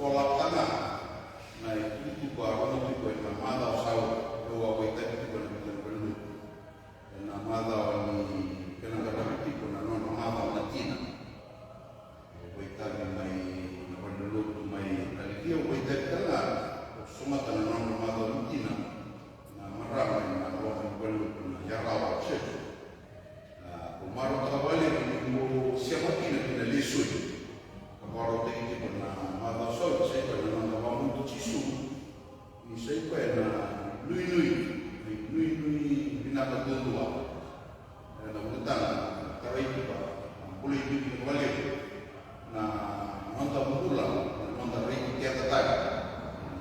sekolah tanah na itu baru itu na mada saw doa ko ita ko na perlu na mada ni kena kata ko na no mada latina ko ita mai na perlu mai kali ko ita kala sumata na no mada latina na marama na ko perlu na ya rawa che Maru kawali mo siapa kina lisui. Maru teki na mada sol sai ko na mamu to chisu. Ni sai ko na lui bina ka dua. Na mutana tarai ba. Puli ni kawali na monta mutula na monta rei ki ata taga.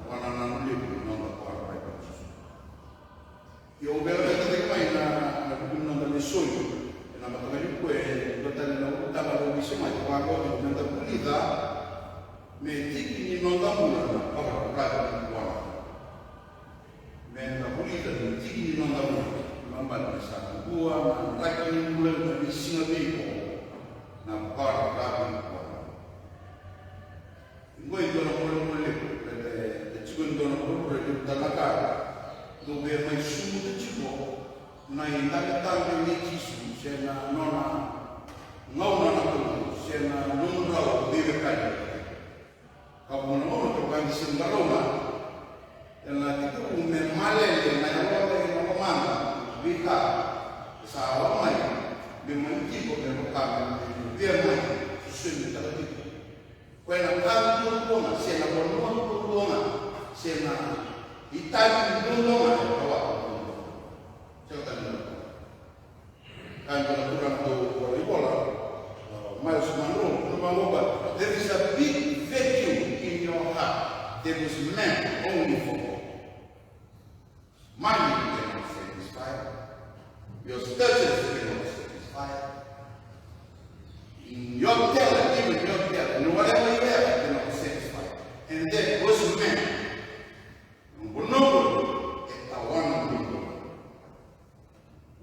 Wana na nuli monta ko ara pa. Yo bela ka te mai na bina lisui. Na matangani kue batali na utaba lo bisema kwa kwa na kulida me tiki ni nonga mula na para para kwa me na kulida ni tiki ni nonga mula mamba na sa bua na raka ni mula na bisinga biko na para para kwa ngoi dona mula te chigun dona mula te talaka do be mai sumu te chigo na indaka tangi ni chisu sena nona ngau na ko sena nunra vive kaya kamu no to kan singaroma ela itu me male na yawa na komanda vika sawa mai be manti ko be ka dia mai sunu tadi kwena kan tungoma sena bono tungoma sena itali tungoma kawa cerita and Miles Monroe, there is a big vacuum in your heart. There is man only for God. Money cannot satisfy. Your status cannot satisfy. Your talent, even your talent, whatever you have, cannot satisfy. And then was man. Bonobo, it's a one.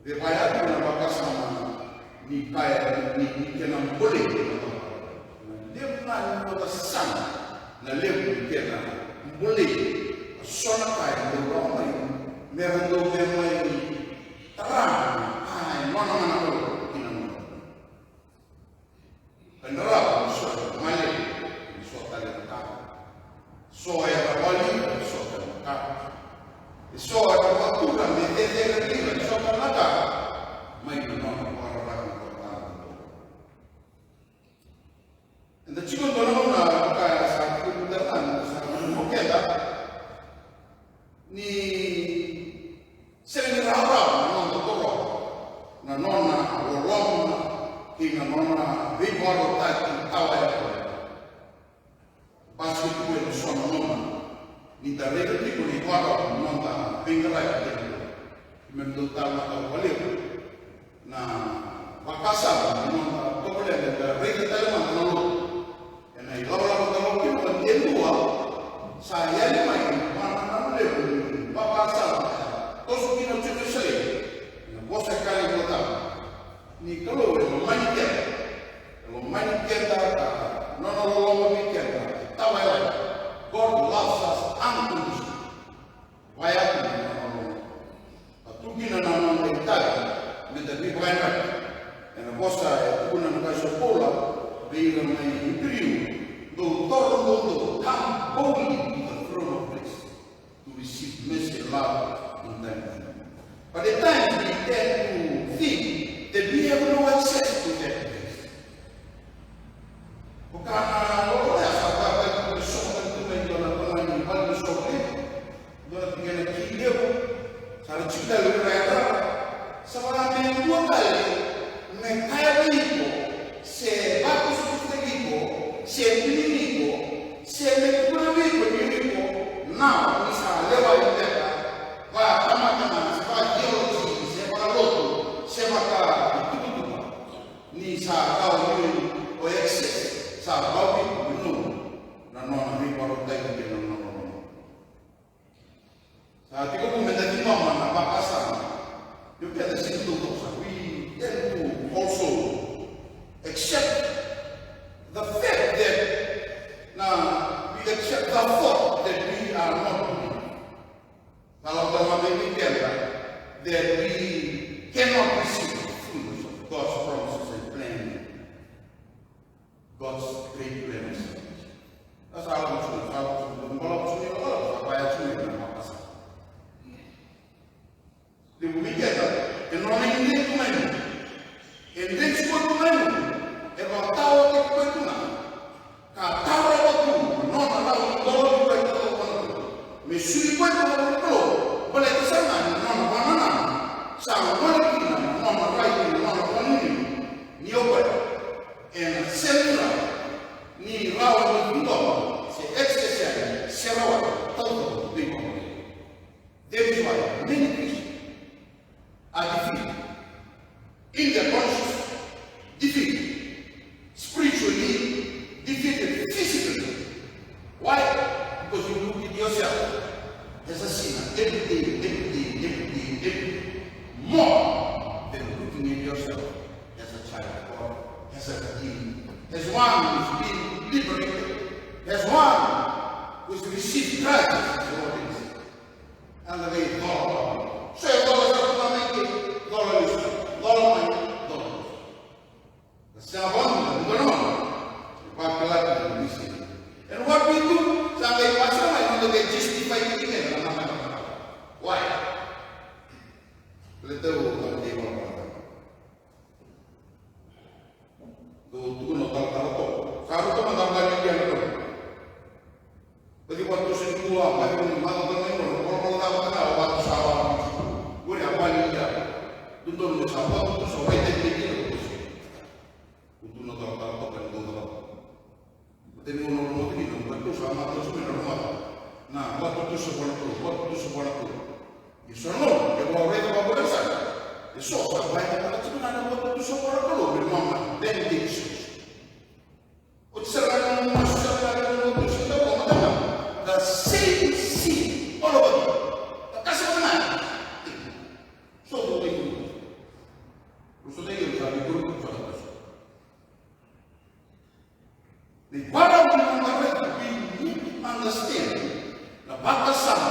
The Bible ni kaya ni kena boleh dia bukan kota sang na lebu kena boleh sona kaya dia orang merendo memai terang ai mana boleh kena penera so male so tale ka so ya bali so ka so ya waktu kan dia so kan mai no the chicken donona kaya sa kudaran sa mokeda ni senirawa non totoro na nona rolona kinga nona viboro tati awaya basi kuwe no sona nona ni tarega tiko ni kwara nona pingara ya menduta na wale na bakasa nona tokole da rega talema nona na ilaw kalau kita berdua saya ni mai mana boleh bapa saya terus kita cuci sekali bos sekali kita ni kalau maniket dah nono maniket tahu ya God loves us unconditionally why tu kena nama kita minta dibayar dan bos saya pun nak kasih pola bila mai imperium todo mundo come boldly to the throne of grace to receive mercy and love in them. By the time we get to think that we have no access to that grace. Bukan orang yang sahabat bersama dengan tuan-tuan yang paling bersama dengan tiga kilo, saya cerita lebih banyak. Seorang yang dua kali mengkaya itu, sebagus itu, sebenarnya now bisa lewat mereka va teman-teman sebagai geologi sebagai lotu sebagai itu ni sa kau ni oasis sa kau itu nana ni baru tahu dia nana sa tiga puluh menit mama na bakasa you get the same to we tend to also accept the fact that now we accept the thought that we are not doing. Kalau dalam demikianlah, that we cannot receive the fullness of God's promises and plan, God's great plan of salvation. That's all I'm saying. Apa yang sudah nama pasal. Demikian, kenapa ini tu mana? Ini semua tu mana? Kalau tahu kita tu mana? Kalau tahu apa tu, non tahu kalau kita itu apa tu. Mesti kita tu boleh kesana, non mana? Sama boleh kita, non lagi, non ini. Ni apa? En central ni rawan ni tu. Se exercise, se rawan tahu tu itu. That's why many Christians are defeated in their conscience, defeated spiritually, defeated physically. Why? Because you look at yourself as a sinner every day, more than looking at yourself as a child of God, as a redeemed, as one who's been liberated, as one who's received Christ as Lord and Savior. And the way God. So God is not making God is God. And what we do, sampai pasal untuk justify kita dalam nama. Why? Kita tahu dia apa. Tu nota tahu. Kalau tu mana lagi dia tu. Bagi waktu semua, bagi mana kalau tahu waktu sawah. Boleh apa ni dia? Tuntun sawah tu sawah itu dia. Untuk nota tahu kan tu tahu. Tapi orang ini waktu sama tu semua normal. Nah, waktu tu sebuah tu. Isso não, eu vou ver uma coisa. Isso só vai para tu não waktu tu sebuah tu belum mama. Benediction. O será uma será um sistema como the same seed all over. Kasi mana? So do they do? So they use a group of us. The bottom of we need to understand the batasan.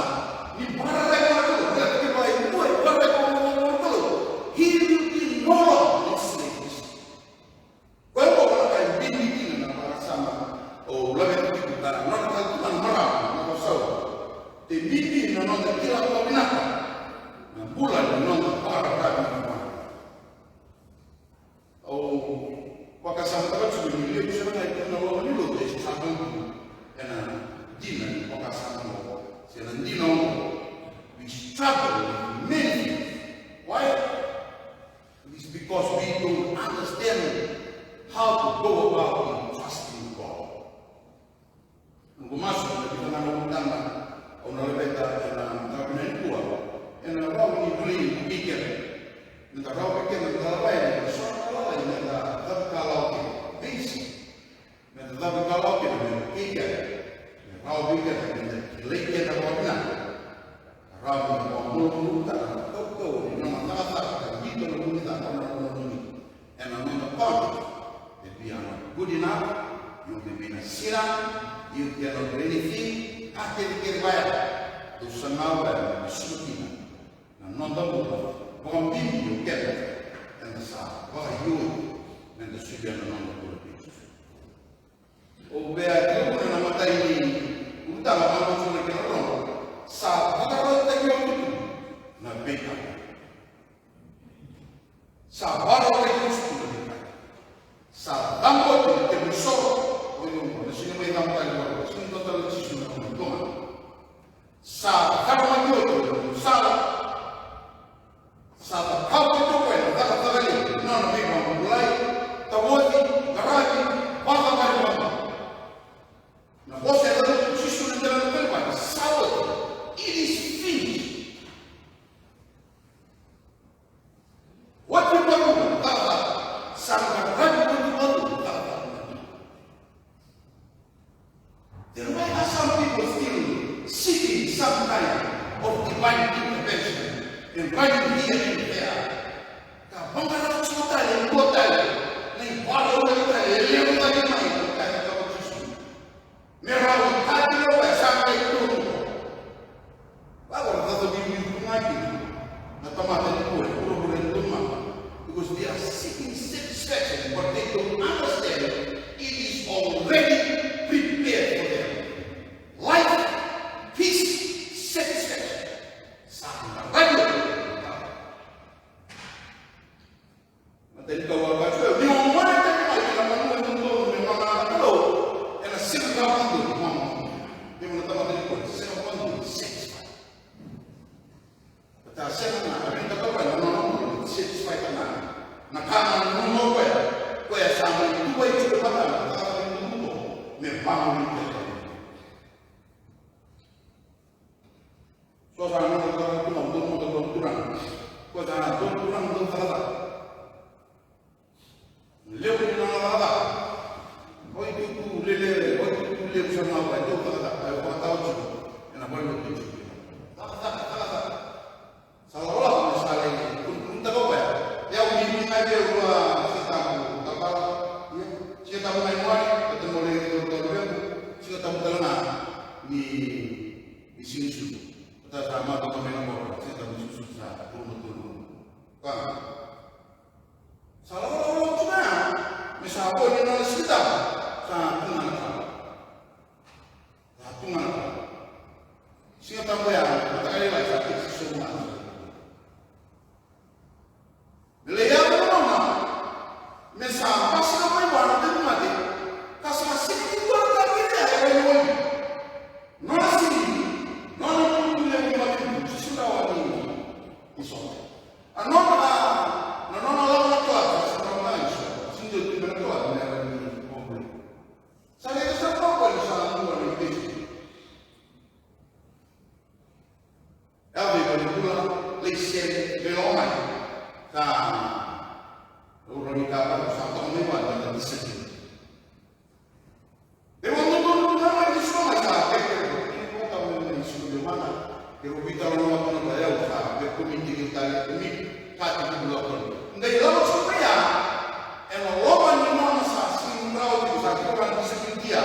The bottom he will be no longer slaves. Well, what I did in the Parasama or Loving people that are not marah, so they meet in another killer of Napa, and Bulla and another Parasama. Oh, Wakasama to be lived so like the little days happened and a demon, Wakasama, and Dino, we struggle with many. Why? It's because we don't understand how to go about trusting God. Nung masuk kita nak mengundang orang lebih dalam kabinet tua, yang orang ini beli pikir, minta orang pikir minta lain, soal lain minta tapi kalau kita basic, minta tapi kalau kita pikir, orang pikir minta leknya tak benar, orang mau tak tahu, nama tak gitu lalu kita orang and another point that we are not good enough, you have been a sinner, you cannot do anything, akhir bayar, tu sengaja disuruh na non tahu, bukan you get and the sah, wah you and the sudah non tahu. Oh biar tu nama tadi, utama apa semua kita orang, sah, apa tadi orang tu, na beta. Sabar orang itu sudah. Sabar orang itu besar. Orang di sini mereka mengatakan, sini total itu sudah menentukan. Sabar orang itu salah. Sabar kau itu kan, tak lagi. Non memang mulai tawati, garaji, bapa bapa. Nah, bos yang itu sudah jalan berapa? Salah. It is finished. What you do? There are some people still seeking some kind of divine intervention and right here and there. Kapag harap sa tayo, buat tayo, na ibalo tayo, liyaw tayo na ito, kaya kapag susunod. Meron tayo itu kalau tahu juga, yang apa yang itu juga. Salah misalnya, kita tahu ya, yang ini aja gua kita tahu main wali, ketemu lagi kita tahu telengar di sini sudah. Kita sama kita main bola, kita tahu susah, turun. Kan? Salah cuma, misalnya ini nulis kita, satu mana. Sehingga tahu ya, kita kali lagi sakit semua. Beliau mana? Misal pas kamu ibarat itu mati, kasih itu ada kita yang lain. Nasi, nona pun yang mati sudah wani usah. Nona lawan kelas, sudah lain sudah. Sinjil di mana kelas mereka ini mobil. Saya itu siapa pun salah dua ini. Abi berpulang lesen belomai. Orang dikatakan satu mewah dan disegel. Dewan itu nama di semua masyarakat. Ini kota memang sudah di mana? Kalau kita orang orang bayar usaha, berkomiti kita ini kata di belakang. Enggak jelas supaya lawan yang mana saksi merauh itu saksi orang disegel dia.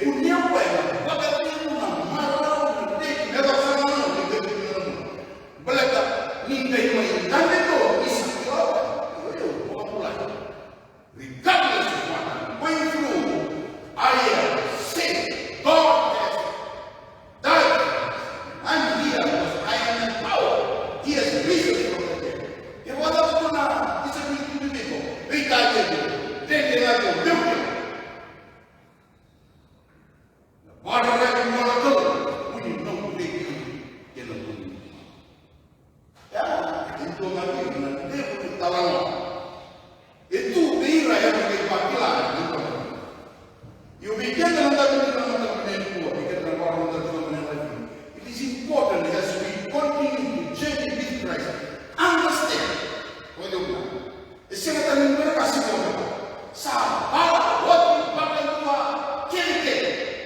Punya apa yang bagai itu marah, detik, lepas sana, detik. Belakang ninggai main dan itu bisa dilawan. Regardless of what I'm going through, I am sick. God has died. I'm here because I am empowered. He has risen from the dead. If what I'm doing now is a big people, we die again. Then they are going to build them. The bottom of every one of them, when you know they get a little. Ya, itu lagi dengan dia pun tahu. Itu bira yang menjadi wakilan. You begin to understand it is important as we continue to journey with Christ. Understand. Sekatan mereka semua. Sabar, waktu pakai tua, kiri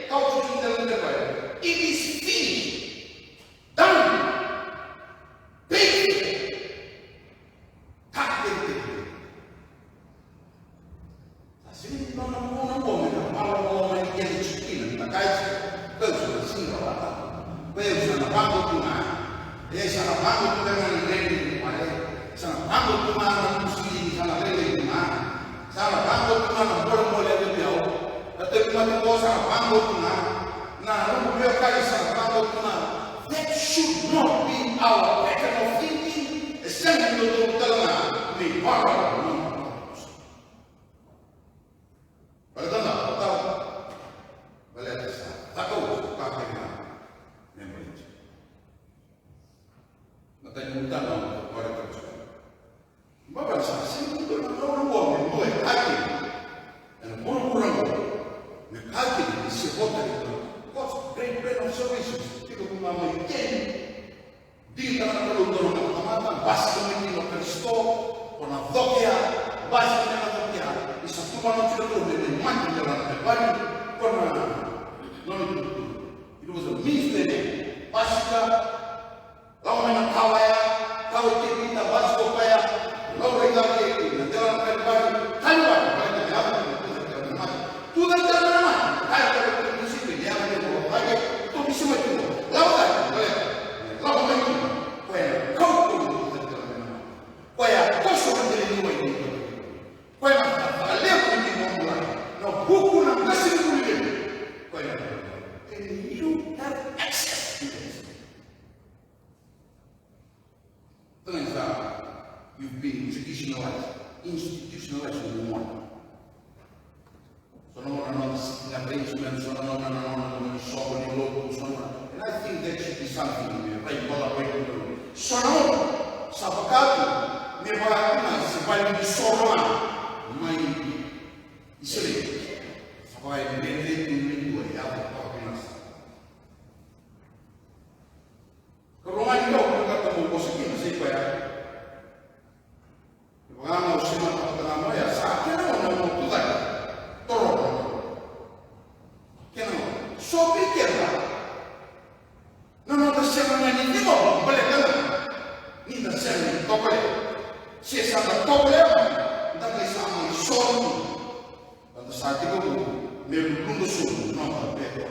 kau cuci dalam depan. It is finished. Done. Big. Sini nona bom malam main game cikin tak kait ke sudah sini orang sana bangun tunga sana bangun tunga lele sana bangun tunga muslim sana lele sana bangun tunga boleh ada dia tapi macam tu sana bangun tunga nah lu biar kali sana bangun tunga that should not be our pattern of thinking essentially untuk telah ni para it was a means pasca lawan dengan kawaya kau kita bas kopaya lawan dengan jalan kerbau kalwa pada tu dan jalan kayak kalau di sini dia ada lagi tu bisa macam lawan lawan kau kaya kosong dari dua ini kaya lihat ini buku nak kasih kulit kaya So be careful. Non possiamo neanche dire, no, quelle che non possiamo toccare. Se siamo toccare, da che siamo i soldi. Quando sa che tu mi lungo su, non va bene.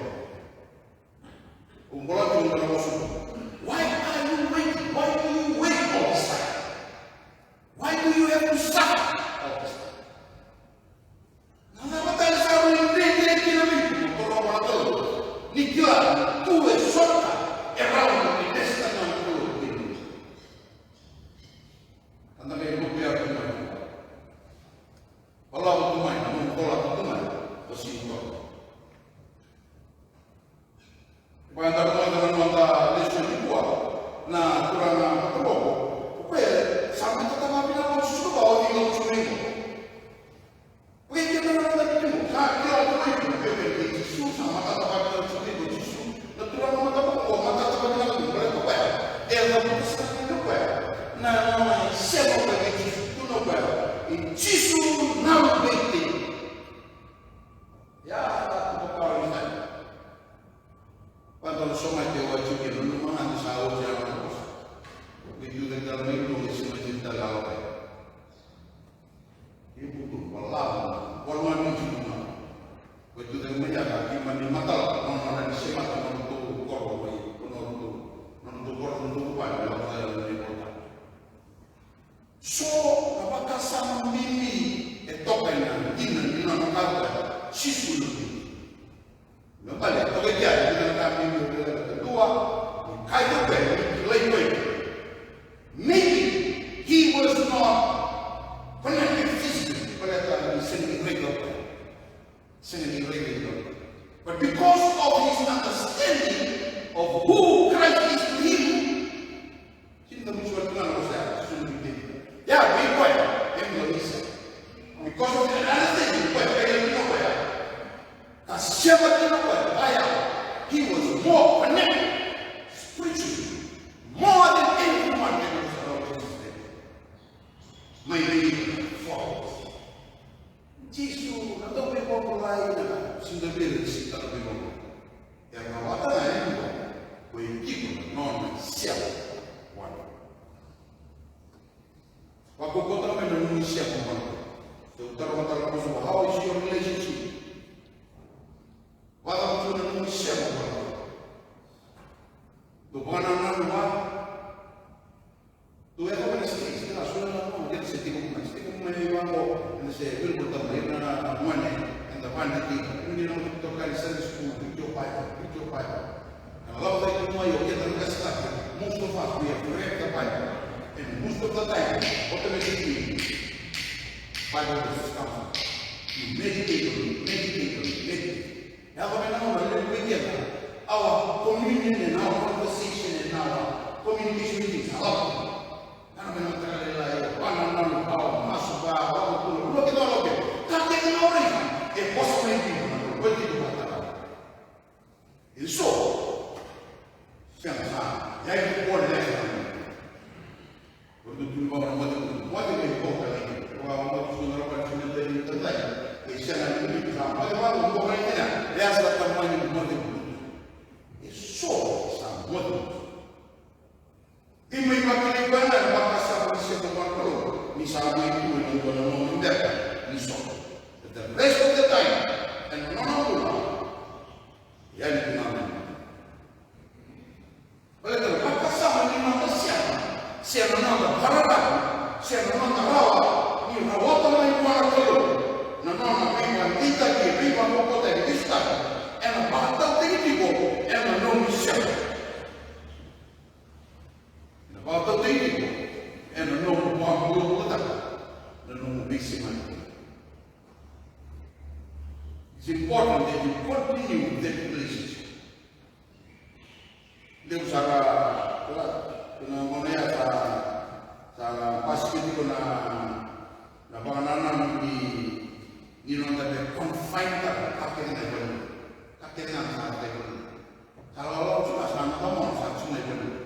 Un po' di un po' why are you waiting? Why do you wait all this time? Why do you have to suffer all this time? Non è una cosa che non è ni chiaro, tu e sopra e rauno di testa non quello di andare in copia per me. Parlavo domani, non parlavo domani, così un po'. Poi andare lezione di qua, na curana poco. Poi siamo stati a su qua di non ci vengo. Poi che non andare più, sa che ho detto che Gesù siamo stati a su di Gesù. Naturalmente dopo ma stata a vedere quello qua. E la cosa che qua. Na siamo per Gesù, tu non qua. In Gesù non vedi. Ya, tu parli mai. Quando insomma che oggi che non mi sa oggi è una cosa, che chiude il momento che si mette in dall'altra. Io pure parlavo, qualcuno non ci dice, poi tu devi mettere che mi matava, non è insieme a non tu corpo, non tu corpo, non tu vai, la cosa è importante. So, la vacca non mi e tocca in una casa, ci sono. Non vale, dove chiaro, che non cambia tua, kind of way, maybe he was not connected physically, but singing regular. But because of his understanding of who Christ is to him, he doesn't know yeah, be quiet, because of the understanding, he was more connected spiritually, more than anyone that was around his day. Maybe false. Gesù non doveva popolare, si doveva recitare di nuovo. E una volta quei dicono non siamo uguali. Ma con controllo non siamo uguali. Se una cosa, how is your relationship? Wala mtu na msemo kwa. Dubana na ruwa. Tuwe kwa nasi na sura na kwa ndio sisi kwa nasi kwa mwe wango na se bilbo tamai na mwane enda pande ki ndio na kutoka risali school video pipe. Na lao da kwa yo keta na kasta. Most of us we have read the Bible and most of the time automatically Bible is coming. You meditate. Now, our communion and our conversation and our communication meetings are up. Look at all of it. Can't take an origin. A possibility. What did you want about it? And so, I born next time. What do you want? What do you want? The rest of the time, and It's important that you continue that relationship. Devo sarà una moneta sarà passato con la banana di non deve confinare a che ne vuole. A che ne ha kalau sudah sama kamu satu negeri,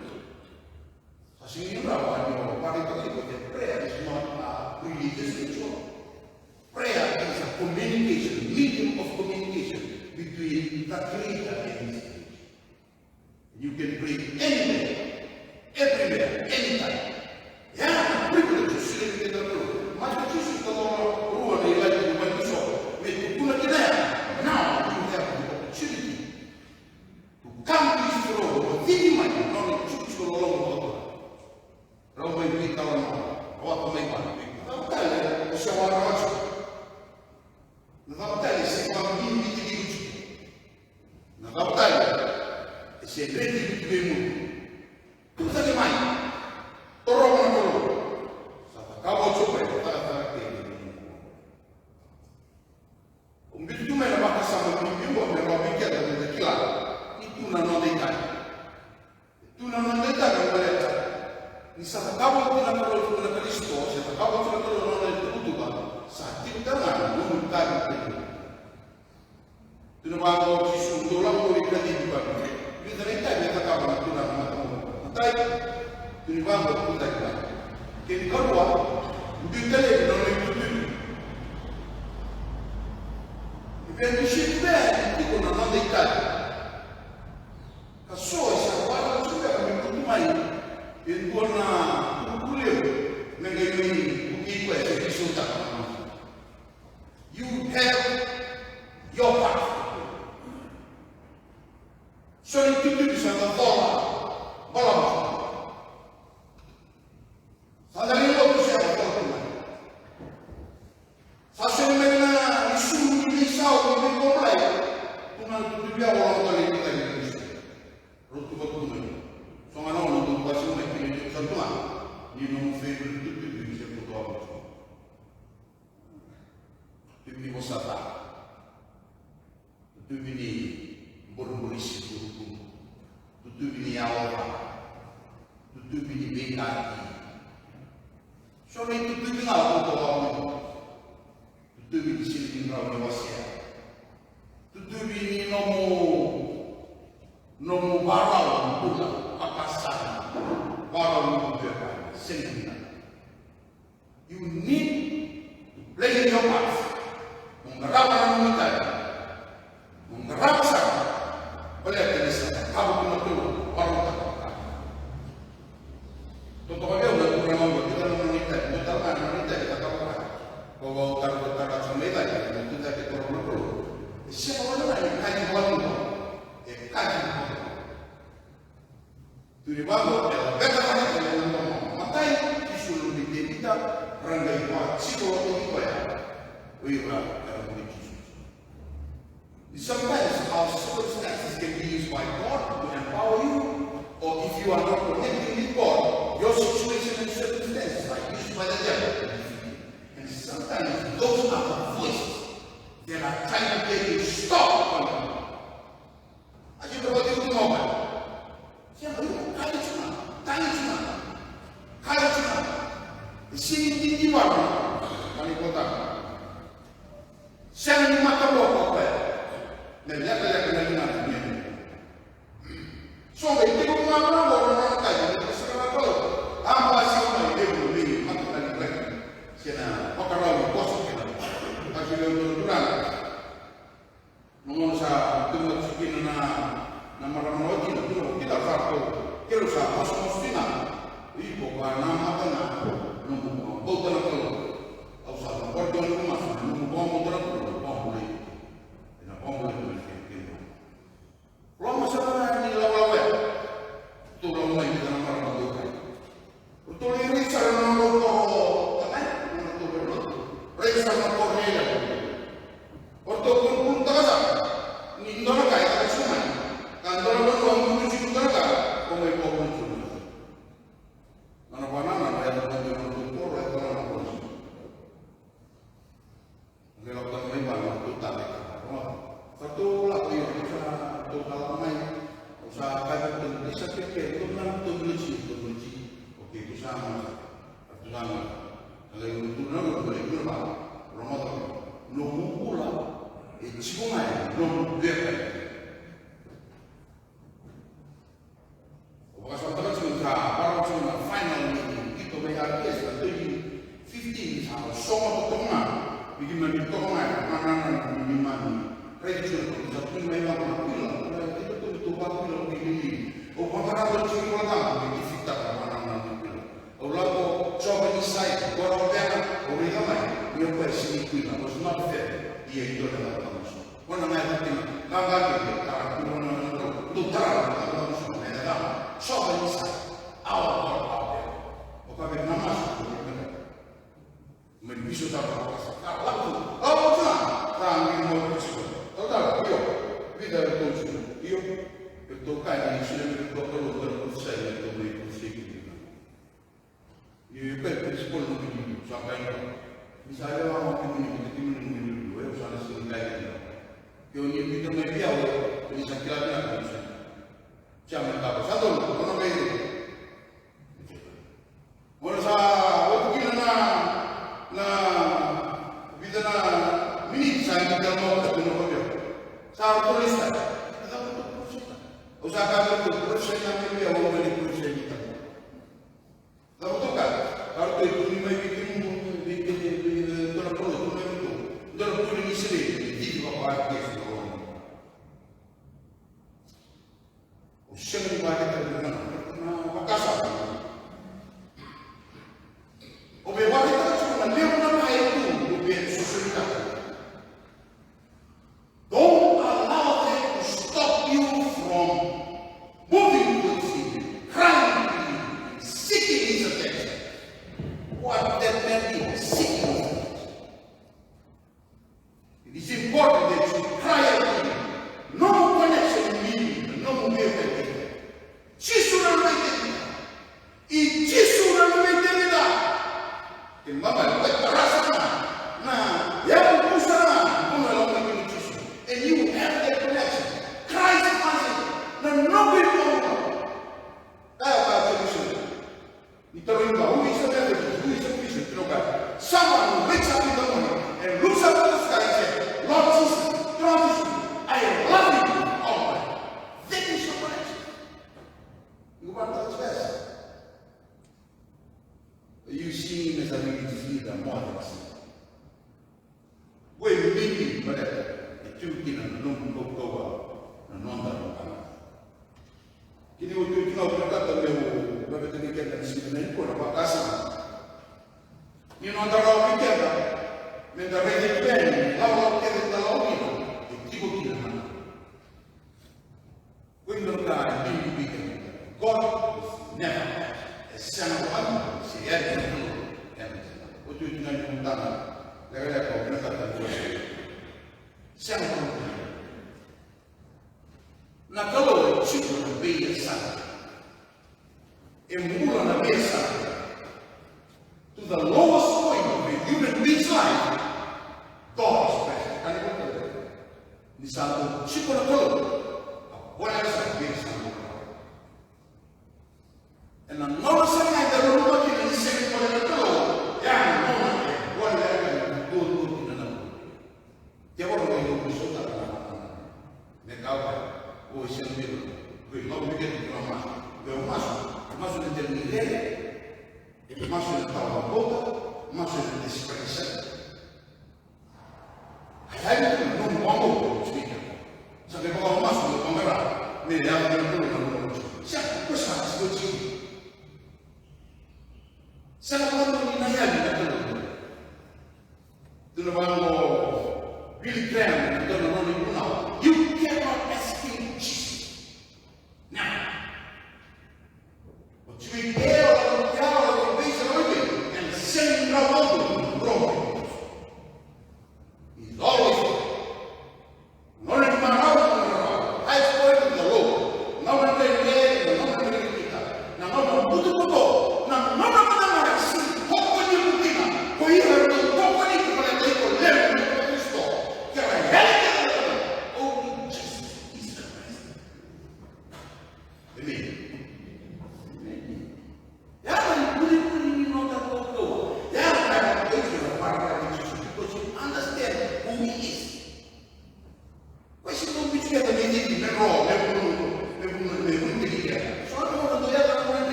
sehingga berapa pada itu prayer is not a religious ritual. Prayer is a communication, medium of communication between the Creator You can pray anywhere, everywhere, anytime. Yeah, privilege to sleep in the room. Mas Jesus kalau ruang ni lagi bukan besar. Kita kena now you have the opportunity to come to this throne. Hindi man, no, Jesus kalau orang betul. Orang baik kita orang awak baik mana? Tahu tak? Usaha raja. Tahu tak? Semua ini diuji. Tahu tak? Segredo do mundo. Tudo está demais. Torou na coroa. Acabou de sofrer. Bitu mai na baka sama ni biwa me ro me keda de kila. Itu na no deitai. Itu na no deitai na baleta. Ni sa acabou de na coroa na Cristo, se acabou de na coroa na tudo ba. Sa ti na no tá. Tu não vai ao Jesus do lado do crente do pai. Kita kita kawan tu nak mahu. Tapi tu ni bang tu tak kena. Kita kerja, kita lagi nak itu tu. Kita ni siapa? Kita nak nak ikat. Kasoi siapa? Kita kami tu mai. Itu nak kuliah. Mengenai ini kuat sesuatu. You have your part. So itu bisa tertolak, malam. Saya lihat tu siapa tertolak. Saya mengenai isu ini risau ini mulai. Tuhan tu dia orang tadi kita ini. Rotu betul ni. So mana orang tu pasal nak ini contoh. Ni nombor favorite tu bisa foto apa. Ini mosata. Itu ini bermulis itu. Tudo bini aula, tudo bini bekati. Soalnya tudo bini apa tu orang? Tudo bini sini orang Malaysia. Tudo bini nomu barang pula akasan, barang pula sendiri. You need to play your part. Menggarap orang kita, menggarap sana. Boleh ada di sana. Kamu kena tahu orang tak. Contoh dia udah kurang kita wanita, wanita kita tahu kan. Kalau taruh semeta kita orang perlu. Siapa orang yang kaji wanita? Kaji. Tuli bangun, beta kan yang ngomong. Matai disuruh kita ranggai buat psikologi kita. Wira kalau begitu. Sometimes our circumstances can be used by God to empower you, or if you are not connecting with God, your situation and circumstances are used by the devil. And sometimes those are the voices that are trying to get you to stop. Aja berbuat itu ngomong. Siapa itu? Kaya cuma, kaya cuma. Di sini di mana? Kali kota. Saya ni mata bawa apa? Dan dia kena dengar ni. So, itu pun orang kaya. Sekarang kalau apa siapa dia boleh mati lagi. Siapa? Pakarau bos kita. Tapi dia berdoa. Mungkin saya tengok sekian nama orang itu kita satu. Kalau saya masuk sini, ibu bapa nama tanah, nunggu bau tanah kalau. Ausah berjuang rumah, nunggu bau tanah kalau bau boleh. Bau boleh. Kalau masalah ni lawan, tu lawan kita nak orang tu. Betul ini cara orang tu, kan? Orang tu berlaku. Mereka sama orang ni. Orang tu pun tak ada. Ni orang kaya tak semua. Kan orang tu mesti orang kaya. Kau mau tu. Mana ada orang tu orang tu orang tu. Kalau tak main tu tak ada. Satu lagi tu kalau main usaha kaya tu bisa fikir tu nak tu beli. Okey tu sama. Tu sama. Kalau itu nak beli berapa? Ramadan. Nombor pula. Cikungai nombor berapa? Bukan sahaja cuma baru cuma final meeting kita bayar kes atau 15 sama semua potongan. Bagaimana potongan mana minimum. Kredit satu memang berpilih, kita tu wakil ini. Marado ci guardando, mi fitta la mano o lago ciò che sai, guarda bene, o riga mai, io poi si qui, ma was not fair, io non la conosco. Quando mi ha detto, la guarda che non lottare, la conosco, me ne dà, ciò che sai, o come una massa, mi viso da la io per toccare insieme il dottore del Consiglio dove i consigli io per rispondere di ciò mi sapevamo che mi io sono stato in Italia che ogni vita mi piace mi sa che la mia cosa siamo in capo stato non vedi ora sa oggi na vita na minizia anche del mondo che non voglio sa turista usakan itu proses yang dia orang ini proses kita. Lalu tu kan, kalau itu lima bikin dalam produk itu, dalam produk ini sendiri, jadi apa dia semua. Usia ni banyak terdengar, makasah. Obewa kita cuma dia pun apa itu, obewa sosial. Don't allow them to stop you from moving towards him, crying to him, seeking his attention. What that may be, seeking his attention. It is important that you cry out to him. No connection with him, no movement with him. Gesù non lo vede. E Gesù non lo vede. Che mamma lo vede rasa na. Ya pusana, come lo vede Gesù. And you have that connection. Christ answered. Na no way more. Apa solution? Italy who is a better, who is a Christian, someone who wakes up in the morning and looks up at the sky and says, Lord Jesus, I love you. Oh my. That is your connection. You want that best. You see him as a religious leader more than sin. When you meet him, whatever, the two can non go non da Kini waktu itu kau berkata leu, bapa tadi kita di sini ni pun apa kasar. Ni non da lau kita, mentar rejek ben, lau kita da lau kita, tiba kita mana. When God did begin, God is never a son of God. Si ada itu, waktu itu nanti kita lagi kau berkata tu, son of God. Na kalau cibo na beia sana, emula na beia sana, to the lowest point of a human being's life, God is present. Kan itu betul. Di satu cibo na kalau, boleh saya beia sana. And another thing I don't know what you say for the kalau, yang mana boleh kan dua na. Dia orang yang bersuara mereka o sendiri, gue mau bikin rumah, gue masuk di dalam nilai, masuk di tawa bola, masuk di dispersion. Ada itu ngomong speaker, sampai kalau masuk di kamera, nilai yang ngomong, siapa pesan seperti ini? Saya mau nilai di dalam, tu nampak Billy Graham, tu nampak you cannot escape Jesus. Now, what you hear on the hour of the base of everything and sing Rome. He's always not in my house, I spoil the Lord. Not in the day, not in the kita. Now, not butuh butuh. Now, not apa sih? Pokoknya butina. Kau ini pokoknya kepada dia kau lem Kristo. Karena hal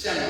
siang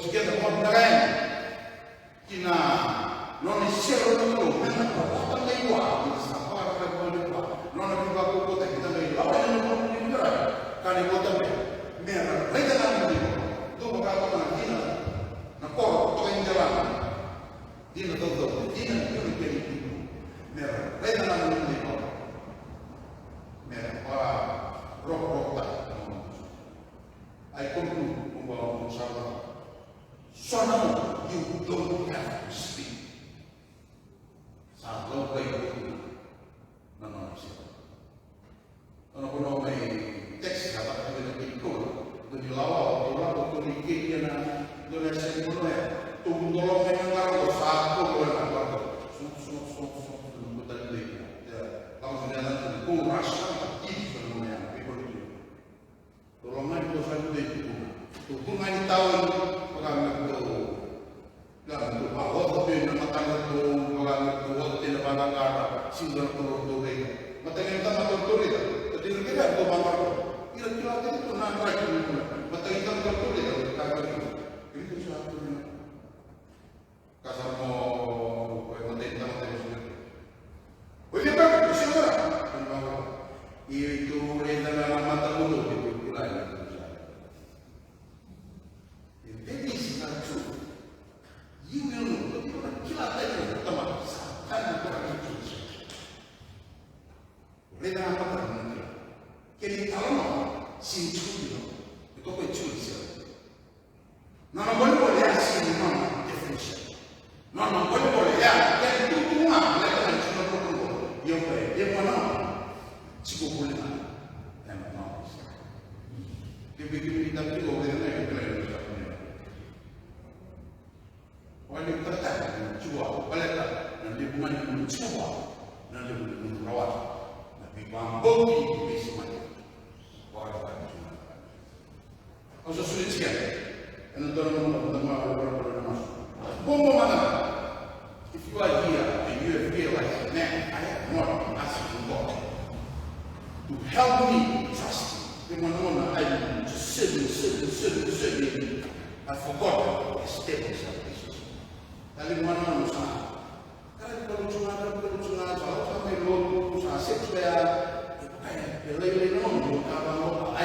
together on the land. Kina non è solo quello, ma non porta lei qua, mi sta parlando qua. Non è più qua con te che lei la va non può entrare. Cane vota me. Me regalano di dopo che la mattina na porta in davanti. Dina tutto, dina io non ti dico. Me regalano di me qua rotta. I conclude con Salvador. So now you don't have to speak. Salvador way no. Ano ko no may text ka ba ng picture. Doon ilaw ko ni Kenya na doon sa mo na tumulong ng araw sa ako wala na ba. So butal din. Tapos na kung rasya ito mo yan. Tolong ito sa dito. Tutungan ni tahun paggamit ko. Lang ko ba o to na matanggal ko paggamit ko o tinabangara single ko do rin. Matagal ta matuturi ta. Tadi kira ko bangaro. Kira-kira dito na track ko. Matagal ta matuturi ta kagad ko. Ito siya to na. Kasar mo ko matay ta siya. Pwede ba siya? Itu rin na mata ulo dito kulay. That is not true. You will know. Kila tayo tama sa kan ko ang ito. Reda ang pagkakas. Kaya tama sinchulo. Ito ko chulo. Na boleh ya sin no definition. Na boleh ya kaya itu nga leka ng chulo ko. Yung pa, yung ano. Sigo boleh na. Tama na. Kaya kita ko na yung wali tertarik cuba baleta dan lingkungan cuba dan lingkungan rawat tapi bambu di semuanya orang cuma kalau sulit sekali karena orang masuk bomba mana if you are here and you feel like man I have not asked God to help me trust him mana I just sitting I forgot the step of salvation. Kali mana usaha? Kali kalau cuma kalau sampai lo usaha supaya lele non kalau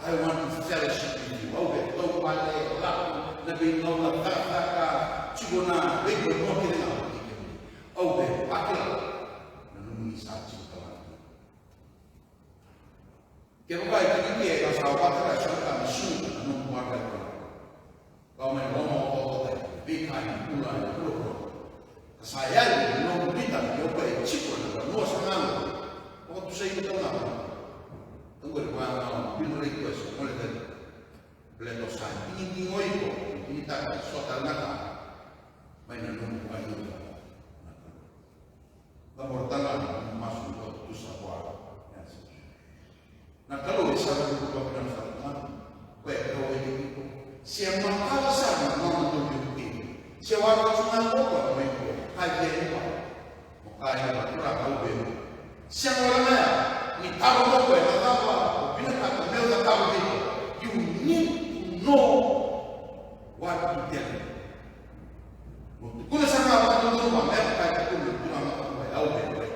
I want to fellowship with you. Oke, tahu pada lah lebih tahu lah kata cuma lebih bermotif lah. Oke, pakai menunggu saja kalau. Kalau kita ini kalau sahabat kita sudah sudah menguatkan. Kau main ngomong bikin pulang pulang. Saya belum kita nyoba cikgu dan luas mengambil. Waktu saya itu mengambil. Tunggu di mana bil request mulai dari beliau saya ini ngoyo ini tak soal nak mainan nunggu aja. Nomor tangan masuk ke sebuah. Nah kalau misalnya kita bilang sama, kalau itu siapa alasan mau tunjuk ini? Siapa cuma apa mereka? Kajian apa? Makanya kurang tahu betul. Siapa orangnya? Ni tahu apa? Tahu apa? Bila kata mereka tahu itu, you need to know what to tell. Kuna sana apa tu rumah mereka kata tu kuna apa tahu betul.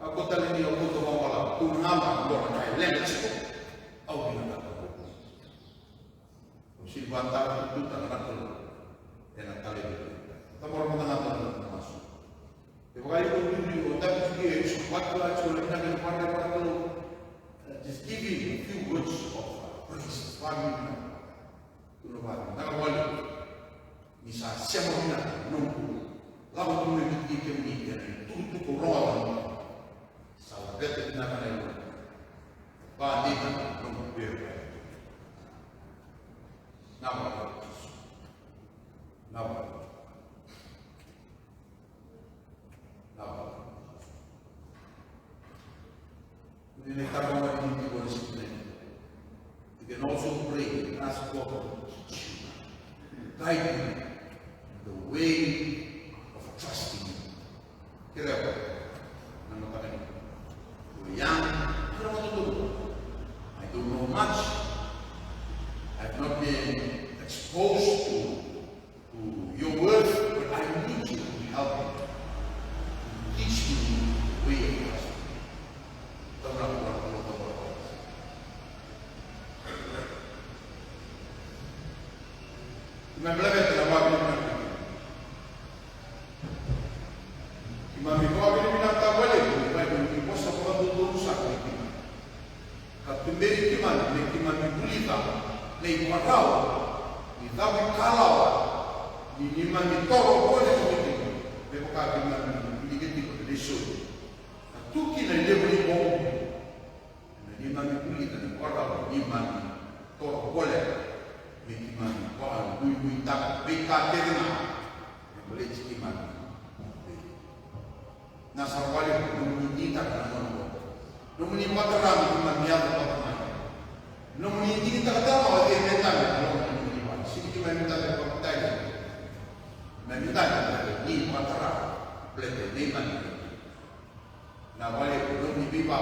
Aku tadi ni aku tu bawa tu nama orang lain lagi cukup. Aku bilang apa? Si bantah itu tak nak enak kali itu. Tapi orang mengatakan masuk. Kalau itu dulu, tapi juga waktu acuan dengan pada just give you a few words of praise. Wami, tu lepas. Tak boleh. Misal siapa nak nunggu, lalu tu mesti kita ni tu korang. Salah betul nak kena. Bagi nak nunggu biar. Napa? Ini kita bawa ini di disiplin. You can also pray and ask God to guide you the way of trusting Him. Kira apa? Nama kami. Yang kita mau tutup. I don't know much. me bleve la wa ni Imam Ibrahim bin Tawale ni posa kwa ndugu sako ni katumeri kimani ni kimani kulita ni kwatao ni dhabi kalao ni imani toro kone ni ni kwa kimani ni geti kwa desho na tuki na ile ni bomba ni imani kulita ni kwatao ni imani toro kole ni kimani kwa lui tak beka tena ni boleh kimani na sarwali numuni tak na nono numuni mataram numani ya patana numuni ini tak ada awak dia minta numuni wan sini kita minta ke patai minta ni mataram plete ni man na wale numuni biba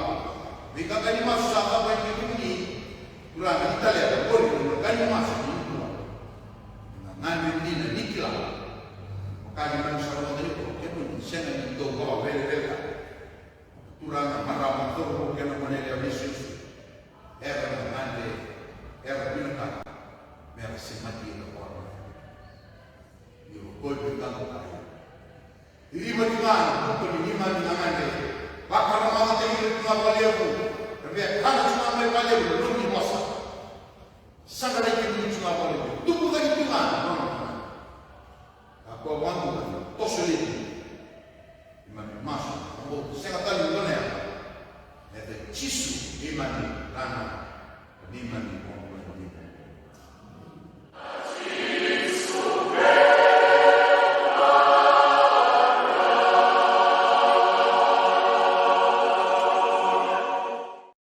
bika kani masa apa yang numuni kurang kita lihat boleh kani masa ni na nani ni nikla kali mana sarwali ni Sena itu bawa bela-bela, turang marah motor bukan mana dia bisnis, era mande, era bintang, mereka semati lepas, dia kau bintang kaya. Ini macam bukan ini macam mana? Bakal mana tinggal cuma baliabu, tapi kalau cuma baliabu belum dimasa, sangat lagi cuma baliabu. Tu bukan itu mana? Aku awak tu sulit. Masuk, saya kata ni mana ya? Ada cisu di mana, lana di mana.